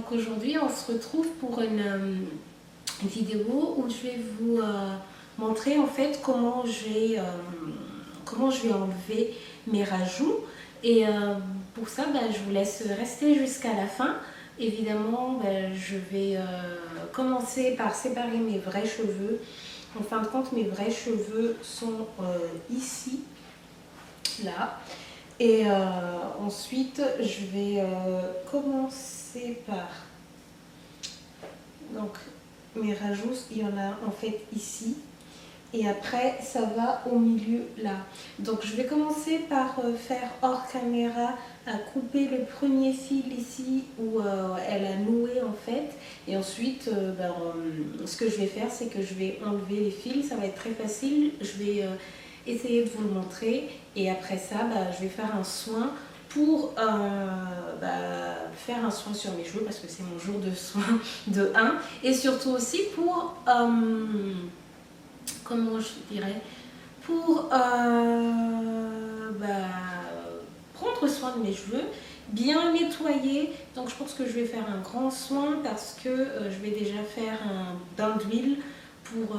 Donc aujourd'hui on se retrouve pour une vidéo où je vais vous montrer en fait comment je vais enlever mes rajouts. Et pour ça, je vous laisse rester jusqu'à la fin. Évidemment, je vais commencer par séparer mes vrais cheveux. En fin de compte, mes vrais cheveux sont ici, là. Et ensuite, je vais commencer par... Donc, mes rajouts, il y en a en fait ici. Et après, ça va au milieu là. Donc, je vais commencer par faire hors caméra, à couper le premier fil ici où elle a noué en fait. Et ensuite, ce que je vais faire, c'est que je vais enlever les fils. Ça va être très facile. Je vais essayer de vous le montrer. Et après ça, je vais faire un soin pour faire un soin sur mes cheveux parce que c'est mon jour de soin de 1. Et surtout aussi pour... comment je dirais, pour prendre soin de mes cheveux, bien nettoyer. Donc je pense que je vais faire un grand soin parce que je vais déjà faire un bain d'huile pour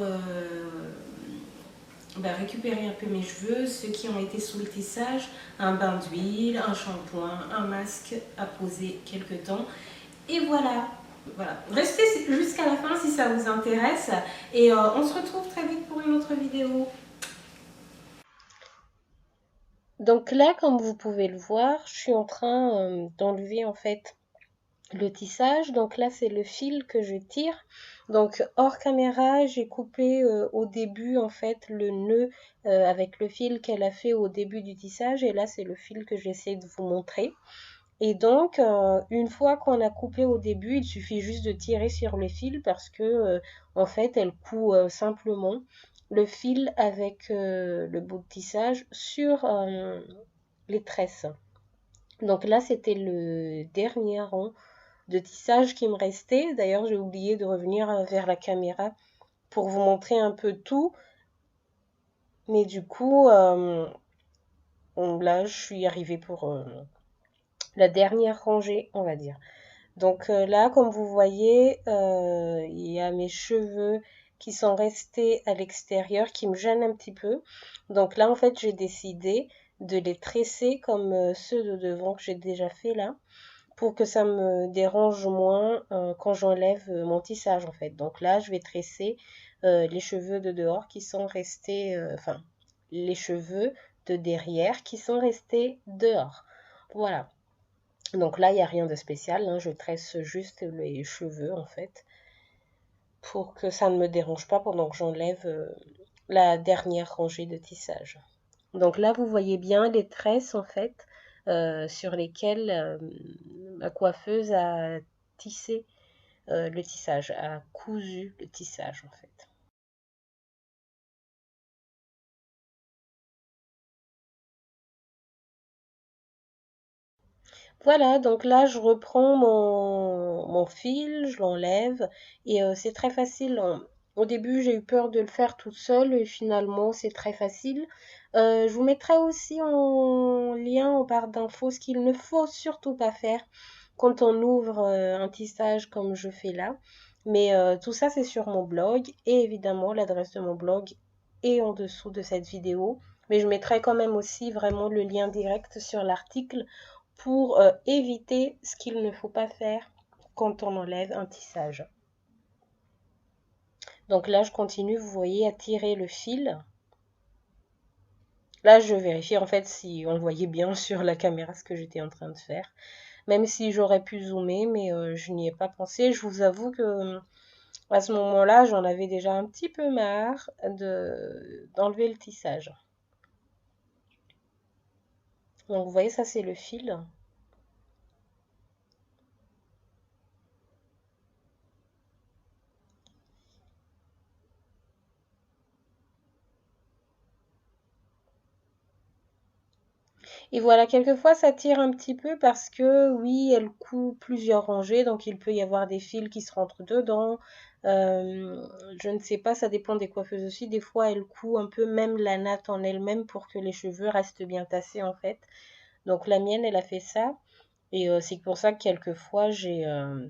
récupérer un peu mes cheveux, ceux qui ont été sous le tissage, un bain d'huile, un shampoing, un masque à poser quelque temps. Et voilà. Voilà. Restez jusqu'à la fin si ça vous intéresse et on se retrouve très vite pour une autre vidéo. Donc là, comme vous pouvez le voir, je suis en train d'enlever en fait le tissage. Donc là, c'est le fil que je tire. Donc hors caméra, j'ai coupé au début en fait le nœud avec le fil qu'elle a fait au début du tissage. Et là, c'est le fil que j'essaie de vous montrer. Et donc, une fois qu'on a coupé au début, il suffit juste de tirer sur le fil parce que, en fait, elle coud simplement le fil avec le bout de tissage sur les tresses. Donc là, c'était le dernier rang de tissage qui me restait. D'ailleurs, j'ai oublié de revenir vers la caméra pour vous montrer un peu tout. Mais du coup, là, je suis arrivée pour la dernière rangée, on va dire. Donc là, comme vous voyez, il y a mes cheveux qui sont restés à l'extérieur, qui me gênent un petit peu. Donc là, en fait, j'ai décidé de les tresser comme ceux de devant que j'ai déjà fait là, pour que ça me dérange moins quand j'enlève mon tissage, en fait. Donc là, je vais tresser les cheveux de dehors qui sont restés, enfin, les cheveux de derrière qui sont restés dehors. Voilà. Donc là, il n'y a rien de spécial, hein, je tresse juste les cheveux en fait, pour que ça ne me dérange pas pendant que j'enlève la dernière rangée de tissage. Donc là, vous voyez bien les tresses en fait, sur lesquelles ma coiffeuse a tissé le tissage, a cousu le tissage en fait. Voilà, donc là, je reprends mon fil, je l'enlève et c'est très facile. Au début, j'ai eu peur de le faire toute seule et finalement, c'est très facile. Je vous mettrai aussi en lien en barre d'infos ce qu'il ne faut surtout pas faire quand on ouvre un tissage comme je fais là. Mais tout ça, c'est sur mon blog et évidemment, l'adresse de mon blog est en dessous de cette vidéo. Mais je mettrai quand même aussi vraiment le lien direct sur l'article pour éviter ce qu'il ne faut pas faire quand on enlève un tissage. Donc là, je continue, vous voyez, à tirer le fil. Là, je vérifie en fait si on voyait bien sur la caméra ce que j'étais en train de faire. Même si j'aurais pu zoomer, mais je n'y ai pas pensé. Je vous avoue que à ce moment-là, j'en avais déjà un petit peu marre d'enlever le tissage. Donc vous voyez, ça c'est le fil. Et voilà, quelquefois ça tire un petit peu parce que oui, elle coud plusieurs rangées, donc il peut y avoir des fils qui se rentrent dedans. Je ne sais pas, ça dépend des coiffeuses aussi. Des fois, elle coud un peu même la natte en elle-même pour que les cheveux restent bien tassés en fait. Donc la mienne, elle a fait ça. Et c'est pour ça que quelquefois j'ai...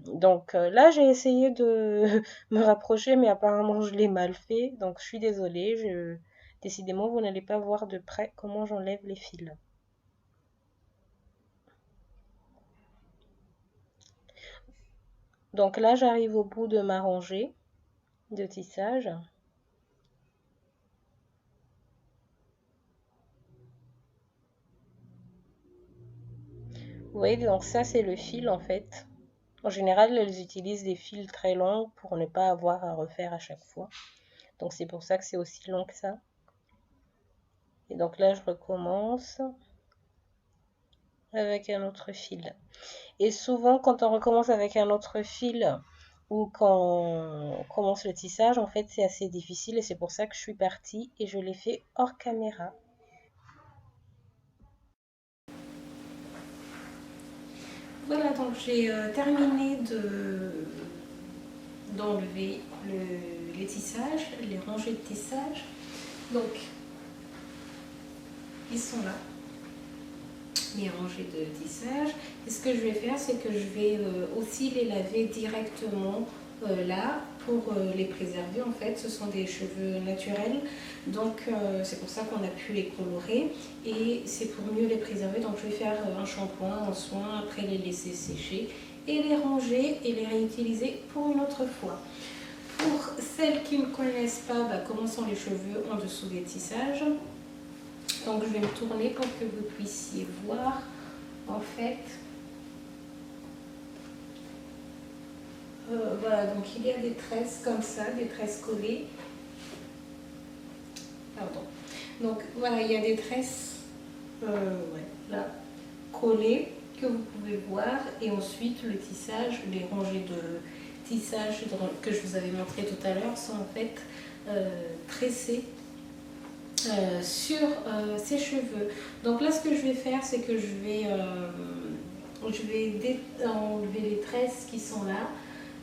Donc là, j'ai essayé de me rapprocher, mais apparemment je l'ai mal fait. Donc je suis désolée. Décidément, vous n'allez pas voir de près comment j'enlève les fils. Donc là, j'arrive au bout de ma rangée de tissage. Vous voyez, donc ça, c'est le fil en fait. En général, elles utilisent des fils très longs pour ne pas avoir à refaire à chaque fois. Donc c'est pour ça que c'est aussi long que ça. Et donc là, je recommence avec un autre fil. Et souvent, quand on recommence avec un autre fil ou quand on commence le tissage, en fait, c'est assez difficile et c'est pour ça que je suis partie et je l'ai fait hors caméra. Voilà, donc j'ai terminé d'enlever les tissages, les rangées de tissage. Donc, ils sont là, mes rangées de tissage. Et ce que je vais faire, c'est que je vais aussi les laver directement là pour les préserver. En fait, ce sont des cheveux naturels, donc c'est pour ça qu'on a pu les colorer et c'est pour mieux les préserver. Donc je vais faire un shampoing, un soin, après les laisser sécher et les ranger et les réutiliser pour une autre fois. Pour celles qui ne connaissent pas comment sont les cheveux en dessous des tissages, donc je vais me tourner pour que vous puissiez voir. En fait, voilà, donc il y a des tresses comme ça, des tresses collées. Pardon. Donc voilà, il y a des tresses ouais, là, collées que vous pouvez voir. Et ensuite, le tissage, les rangées de tissage que je vous avais montré tout à l'heure sont en fait tressées sur ses cheveux. Donc là, ce que je vais faire, c'est que je vais enlever les tresses qui sont là.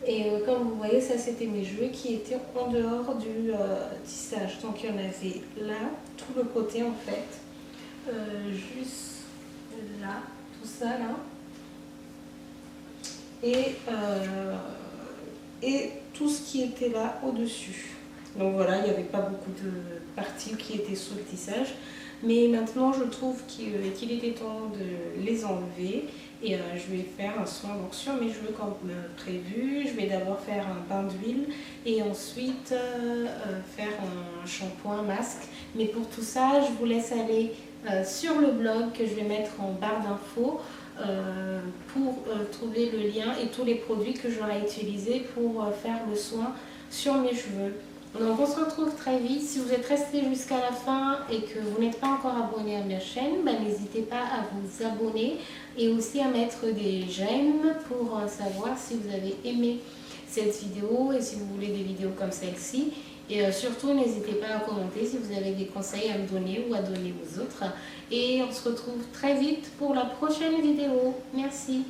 Et comme vous voyez, ça c'était mes cheveux qui étaient en dehors du tissage. Donc il y en avait là, tout le côté en fait, juste là, tout ça là. Et tout ce qui était là au-dessus. Donc voilà, il n'y avait pas beaucoup de parties qui étaient sous le tissage. Mais maintenant, je trouve qu'il était temps de les enlever. Et je vais faire un soin donc, sur mes cheveux comme prévu. Je vais d'abord faire un bain d'huile et ensuite faire un shampoing, masque. Mais pour tout ça, je vous laisse aller sur le blog que je vais mettre en barre d'infos pour trouver le lien et tous les produits que j'aurai utilisés pour faire le soin sur mes cheveux. Donc on se retrouve très vite. Si vous êtes resté jusqu'à la fin et que vous n'êtes pas encore abonné à ma chaîne, n'hésitez pas à vous abonner et aussi à mettre des j'aime pour savoir si vous avez aimé cette vidéo et si vous voulez des vidéos comme celle-ci. Et surtout, n'hésitez pas à commenter si vous avez des conseils à me donner ou à donner aux autres. Et on se retrouve très vite pour la prochaine vidéo. Merci.